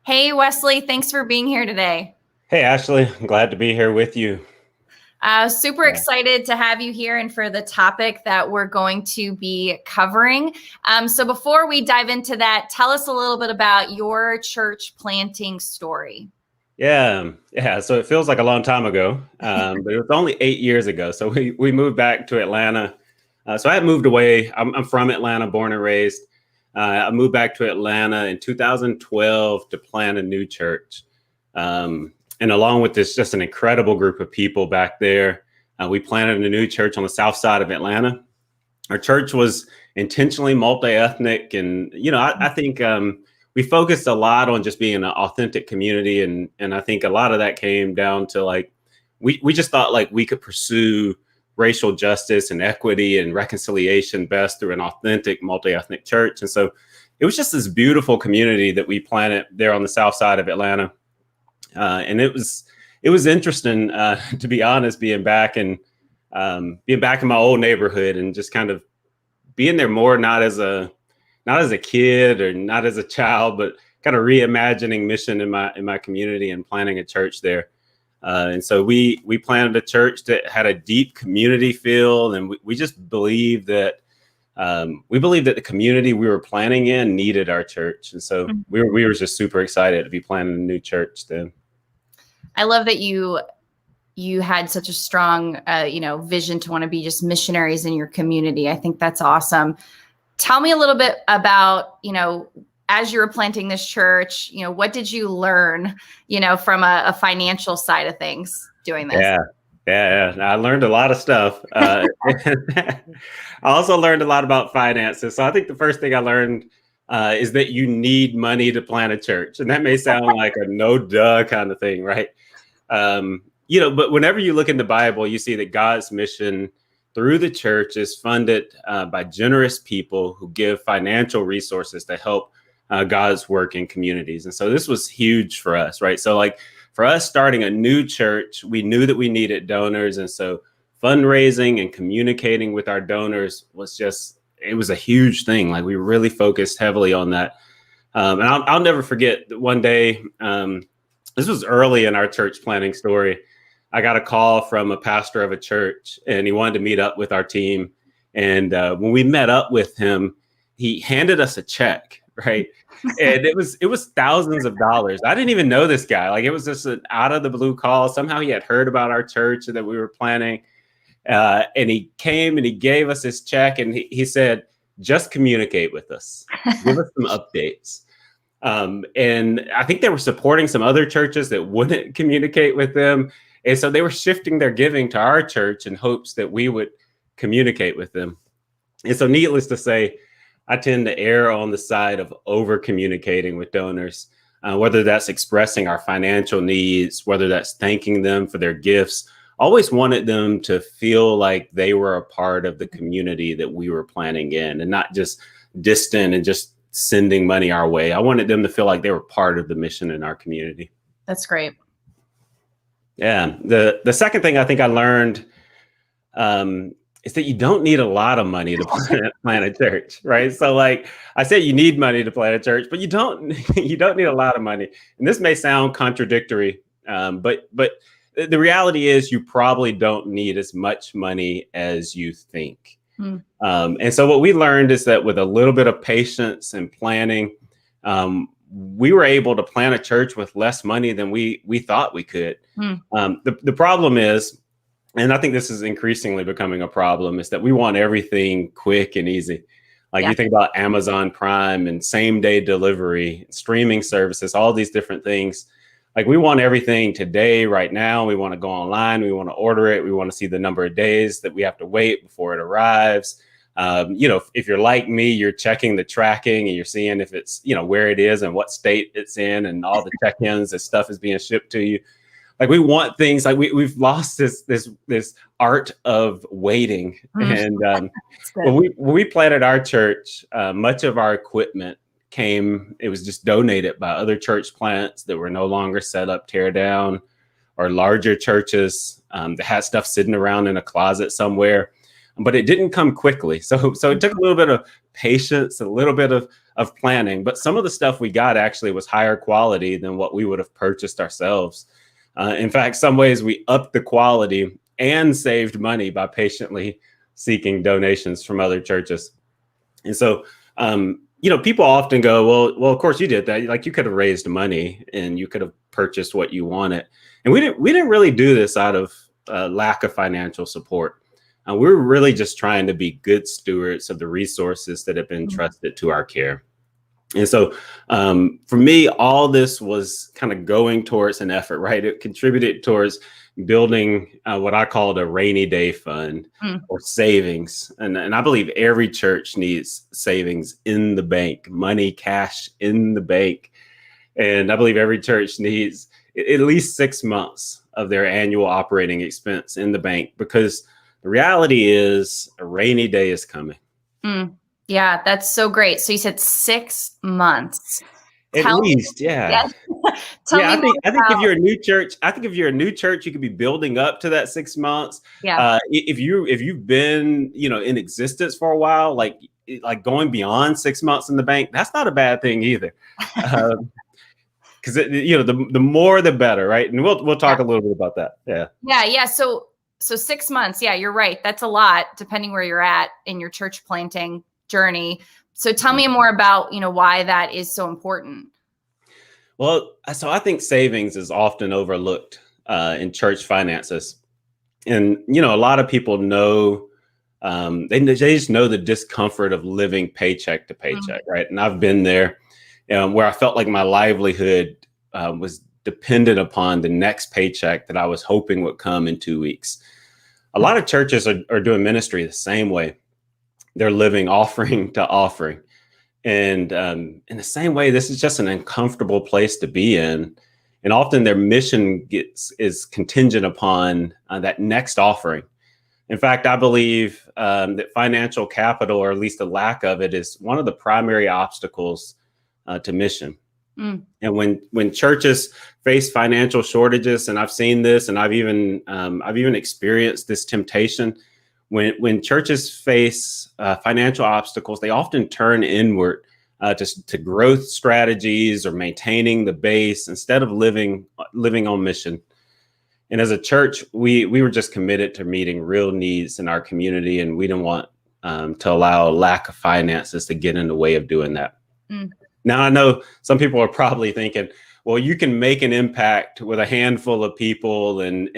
Hey, Wesley, thanks for being here today. Hey, Ashley, I'm glad to be here with you. Super Yeah. excited to have you here and for the topic that we're going to be covering. So, before we dive into that, tell us a little bit about your church planting story. Yeah. So it feels like a long time ago, but it was only 8 years ago. So we moved back to Atlanta. So I had moved away. I'm from Atlanta, born and raised. I moved back to Atlanta in 2012 to plant a new church. And along with this, just an incredible group of people back there, we planted a new church on the south side of Atlanta. Our church was intentionally multi-ethnic, and I think we focused a lot on just being an authentic community, and I think a lot of that came down to like we just thought like we could pursue racial justice and equity and reconciliation best through an authentic multi-ethnic church. And so it was just this beautiful community that we planted there on the south side of Atlanta. And it was interesting, to be honest, being back in my old neighborhood and just kind of being there more, not as a kid or not as a child, but kind of reimagining mission in my community and planting a church there. And so we planted a church that had a deep community feel, and we just believed that the community we were planting in needed our church. And so we were just super excited to be planting a new church then. I love that you had such a strong, vision to want to be just missionaries in your community. I think that's awesome. Tell me a little bit about, as you were planting this church, what did you learn, from a financial side of things doing this? Yeah. I learned a lot of stuff. I also learned a lot about finances. So I think the first thing I learned is that you need money to plant a church. And that may sound like a no duh kind of thing, right? But whenever you look in the Bible, you see that God's mission through the church is funded by generous people who give financial resources to help God's work in communities. And so this was huge for us, right? So like for us starting a new church, we knew that we needed donors. And so fundraising and communicating with our donors it was a huge thing. Like we really focused heavily on that. And I'll never forget that one day, this was early in our church planning story. I got a call from a pastor of a church, and he wanted to meet up with our team. And when we met up with him, he handed us a check, right? And it was thousands of dollars. I didn't even know this guy. Like it was just an out of the blue call. Somehow he had heard about our church and that we were planning. And he came and he gave us his check, and he said, just communicate with us. Give us some updates. And I think they were supporting some other churches that wouldn't communicate with them. And so they were shifting their giving to our church in hopes that we would communicate with them. And so needless to say, I tend to err on the side of over communicating with donors, whether that's expressing our financial needs, whether that's thanking them for their gifts. Always wanted them to feel like they were a part of the community that we were planning in, and not just distant and just sending money our way. I wanted them to feel like they were part of the mission in our community. That's great. Yeah. The second thing I think I learned is that you don't need a lot of money to plant a church, right? So like I said, you need money to plant a church, but you don't need a lot of money. And this may sound contradictory, but the reality is you probably don't need as much money as you think. And so what we learned is that with a little bit of patience and planning, we were able to plant a church with less money than we thought we could. The problem is, and I think this is increasingly becoming a problem, is that we want everything quick and easy. Like you think about Amazon Prime and same day delivery, streaming services, all these different things. Like we want everything today, right now. We want to go online. We want to order it. We want to see the number of days that we have to wait before it arrives. If you're like me, you're checking the tracking and you're seeing if it's, where it is and what state it's in and all the check-ins and stuff is being shipped to you. Like we want things like we've lost this art of waiting. And when we planted our church, much of our equipment it was just donated by other church plants that were no longer set up, tear down, or larger churches that had stuff sitting around in a closet somewhere. but it didn't come quickly. So it took a little bit of patience, a little bit of planning, but some of the stuff we got actually was higher quality than what we would have purchased ourselves. In fact, some ways we upped the quality and saved money by patiently seeking donations from other churches. And so, people often go, well, of course you did that. Like, you could have raised money and you could have purchased what you wanted. And we didn't really do this out of lack of financial support. We're really just trying to be good stewards of the resources that have been entrusted to our care. And so for me, all this was kind of going towards an effort, right? It contributed towards building what I called a rainy day fund or savings. And I believe every church needs savings in the bank, money, cash in the bank. And I believe every church needs at least 6 months of their annual operating expense in the bank, because the reality is a rainy day is coming. Yeah, that's so great. So you said 6 months. At least, yeah. Tell me I think if you're a new church, you could be building up to that 6 months. Yeah. If you've been, in existence for a while, like going beyond 6 months in the bank, that's not a bad thing either. Because the more the better, right? And we'll talk a little bit about that. Yeah. So 6 months. Yeah, you're right. That's a lot, depending where you're at in your church planting journey. So tell me more about, why that is so important. Well, so I think savings is often overlooked in church finances. And, a lot of people know, they just know the discomfort of living paycheck to paycheck, right? And I've been there where I felt like my livelihood was dependent upon the next paycheck that I was hoping would come in 2 weeks. A lot of churches are doing ministry the same way. They're living offering to offering. And in the same way, this is just an uncomfortable place to be in. And often their mission is contingent upon that next offering. In fact, I believe that financial capital, or at least a lack of it, is one of the primary obstacles to mission. And when churches face financial shortages, and I've seen this, and I've even experienced this temptation, when churches face financial obstacles, they often turn inward to growth strategies or maintaining the base instead of living on mission. And as a church, we were just committed to meeting real needs in our community, and we didn't want to allow a lack of finances to get in the way of doing that. Now, I know some people are probably thinking, well, you can make an impact with a handful of people and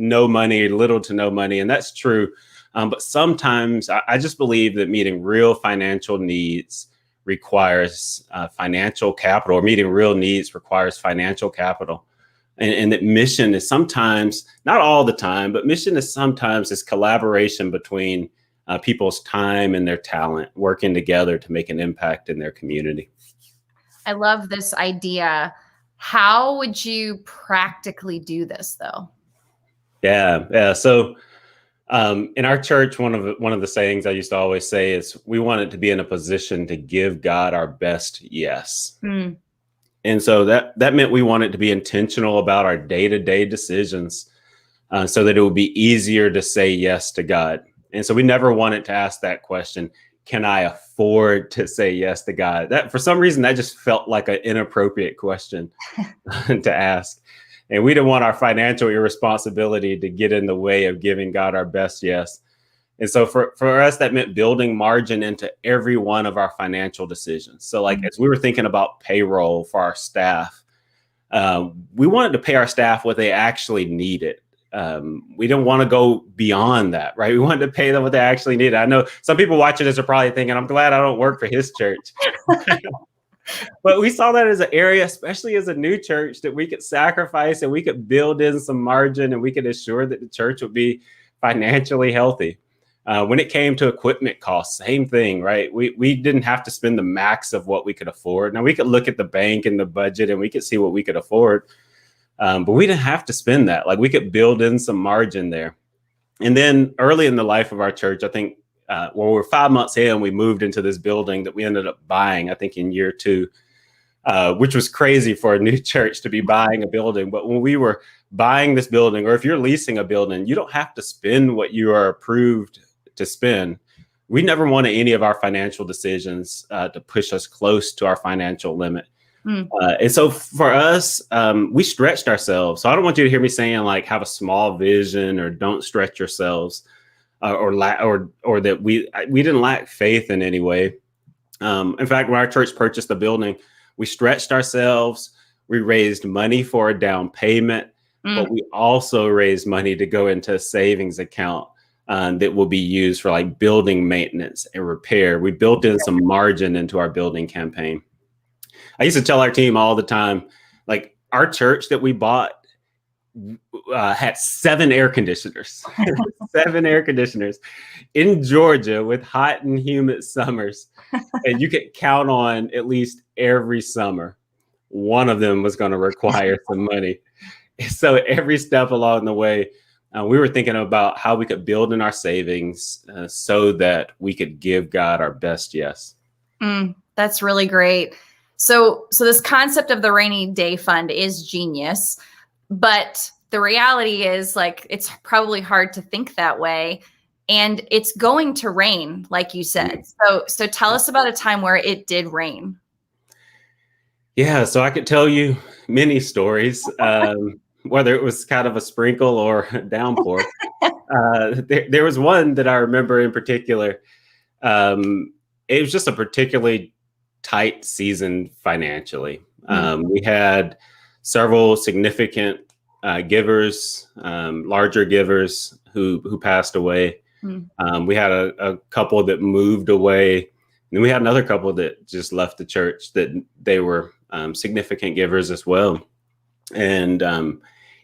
no money, little to no money. And that's true. But sometimes I just believe that meeting real financial needs requires financial capital, or meeting real needs requires financial capital. And that mission is sometimes, not all the time, but mission is sometimes this collaboration between people's time and their talent working together to make an impact in their community. I love this idea. How would you practically do this, though? Yeah. So in our church, one of the sayings I used to always say is, we wanted to be in a position to give God our best yes. And so that meant we wanted to be intentional about our day-to-day decisions so that it would be easier to say yes to God. And so we never wanted to ask that question, can I afford to say yes to God? That, for some reason, that just felt like an inappropriate question to ask. And we didn't want our financial irresponsibility to get in the way of giving God our best yes. And so for us, that meant building margin into every one of our financial decisions. So like, as we were thinking about payroll for our staff, we wanted to pay our staff what they actually needed. We didn't want to go beyond that, right? We wanted to pay them what they actually needed. I know some people watching this are probably thinking, I'm glad I don't work for his church. But we saw that as an area, especially as a new church, that we could sacrifice and we could build in some margin, and we could assure that the church would be financially healthy. When it came to equipment costs, same thing, right? We didn't have to spend the max of what we could afford. Now, we could look at the bank and the budget and we could see what we could afford. But we didn't have to spend that. Like, we could build in some margin there. And then early in the life of our church, I think, when we were 5 months in, we moved into this building that we ended up buying, I think in year 2, which was crazy for a new church to be buying a building. But when we were buying this building, or if you're leasing a building, you don't have to spend what you are approved to spend, we never wanted any of our financial decisions to push us close to our financial limit. And so for us, we stretched ourselves. So I don't want you to hear me saying like have a small vision or don't stretch yourselves, or that we didn't lack faith in any way. In fact, when our church purchased the building, we stretched ourselves. We raised money for a down payment, but we also raised money to go into a savings account that will be used for like building maintenance and repair. We built in some margin into our building campaign. I used to tell our team all the time, like our church that we bought had 7 air conditioners, 7 air conditioners in Georgia with hot and humid summers. And you could count on at least every summer, one of them was going to require some money. So every step along the way, we were thinking about how we could build in our savings so that we could give God our best yes. That's really great. So this concept of the rainy day fund is genius, but the reality is like, it's probably hard to think that way, and it's going to rain, like you said. So tell us about a time where it did rain. Yeah. So I could tell you many stories, whether it was kind of a sprinkle or a downpour. There was one that I remember in particular. It was just a particularly tight season financially. We had several significant givers, larger givers who passed away. We had a couple that moved away, and we had another couple that just left the church that they were significant givers as well. And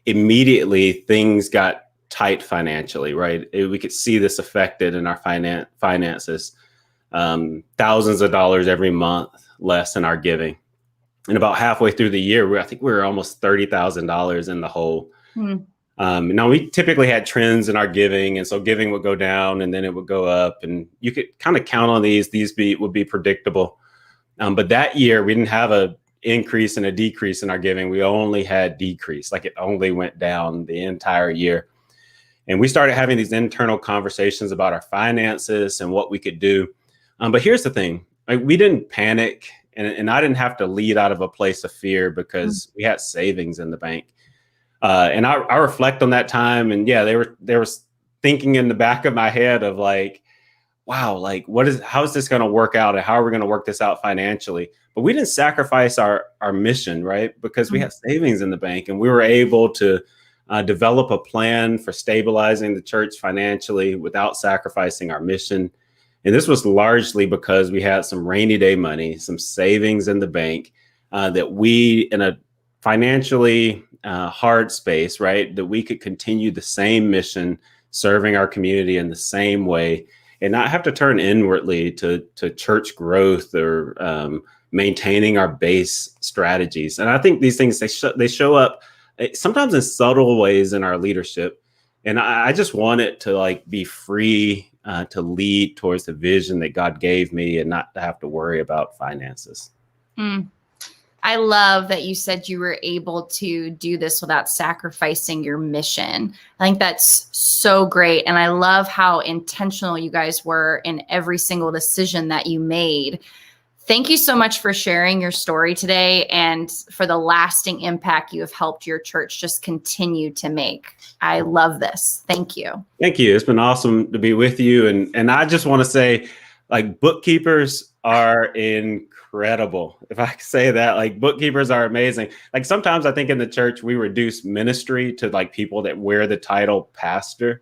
immediately things got tight financially, right? We could see this affected in our finances. Thousands of dollars every month less in our giving. And about halfway through the year, I think we were almost $30,000 in the hole. Now we typically had trends in our giving, and so giving would go down and then it would go up, and you could kind of count on these would be predictable. But that year we didn't have a increase and a decrease in our giving. We only had decrease, like it only went down the entire year. And we started having these internal conversations about our finances and what we could do. But here's the thing, like, we didn't panic, and I didn't have to lead out of a place of fear because we had savings in the bank. And I reflect on that time, and yeah, there was thinking in the back of my head of like, wow, like how is this going to work out, and how are we going to work this out financially? But we didn't sacrifice our mission, right? Because we had savings in the bank, and we were able to develop a plan for stabilizing the church financially without sacrificing our mission. And this was largely because we had some rainy day money, some savings in the bank that we, in a financially hard space, right, that we could continue the same mission, serving our community in the same way, and not have to turn inwardly to church growth or maintaining our base strategies. And I think these things, they show up sometimes in subtle ways in our leadership. And I just want it to like be free to lead towards the vision that God gave me and not to have to worry about finances. I love that you said you were able to do this without sacrificing your mission. I think that's so great. And I love how intentional you guys were in every single decision that you made. Thank you so much for sharing your story today and for the lasting impact you have helped your church just continue to make. I love this. Thank you. Thank you. It's been awesome to be with you. And I just want to say, like, bookkeepers are incredible. If I could say that, like, bookkeepers are amazing. Like, sometimes I think in the church, we reduce ministry to like people that wear the title pastor.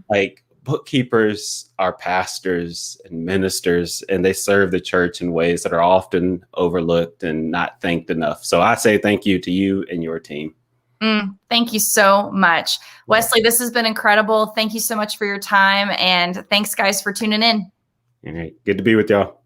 Like, bookkeepers are pastors and ministers, and they serve the church in ways that are often overlooked and not thanked enough. So I say thank you to you and your team. Thank you so much. Wesley, this has been incredible. Thank you so much for your time. And thanks, guys, for tuning in. All right. Good to be with y'all.